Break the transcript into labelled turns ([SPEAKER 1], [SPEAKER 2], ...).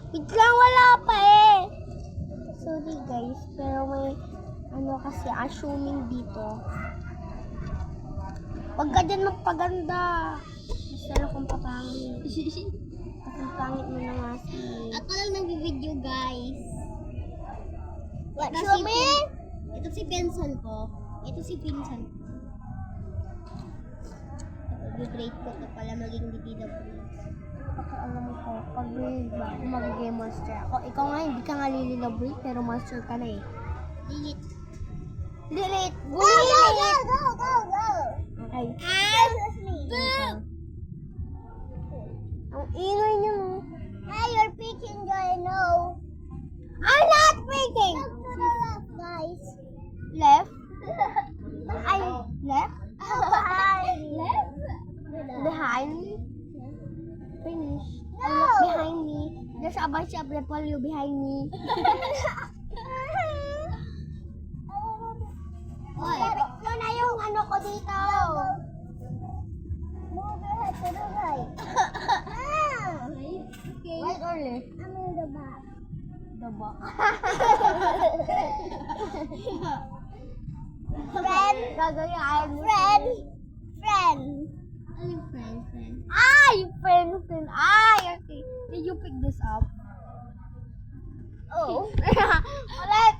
[SPEAKER 1] Wait lang, wala pa eh. Sorry guys, pero may kasi assuming dito. Huwag ka dyan magpaganda. Basta kung papangit. Ang pangit mo na nga si...
[SPEAKER 2] Ako lang nag-video, guys.
[SPEAKER 1] What
[SPEAKER 2] Ito
[SPEAKER 1] you mean?
[SPEAKER 2] Ito si pinsan ko. Ito si pinsan ko. Mag-grade ko ito pala maging DPW.
[SPEAKER 1] Alam mo ko, pag mag-game master ako. Ikaw nga, hindi ka nga lililaboy, pero master ka na eh.
[SPEAKER 2] Delete.
[SPEAKER 1] Delete!
[SPEAKER 2] Go, go, go, go, go, go.
[SPEAKER 1] Okay.
[SPEAKER 2] Boo!
[SPEAKER 1] Ang ingay niyo, no?
[SPEAKER 2] Hey, you're picking, Joy, no.
[SPEAKER 1] I'm not freaking!
[SPEAKER 2] Look to the left, guys.
[SPEAKER 1] Left? Ay, left?
[SPEAKER 2] Left?
[SPEAKER 1] Behind me? Finish.
[SPEAKER 2] No!
[SPEAKER 1] Look behind me. There's a bunch of people you behind me.
[SPEAKER 2] Oy.
[SPEAKER 1] Ito na yung ano ko dito.
[SPEAKER 2] Move your head to the right. Okay.
[SPEAKER 1] Right or left?
[SPEAKER 2] I'm in the back.
[SPEAKER 1] The back.
[SPEAKER 2] Friend.
[SPEAKER 1] Gagawin
[SPEAKER 2] Friend. Friend. Ano yung friend?
[SPEAKER 1] Ay, friend. Ay, okay. Did you pick this up?
[SPEAKER 2] Oh.
[SPEAKER 1] Ulit.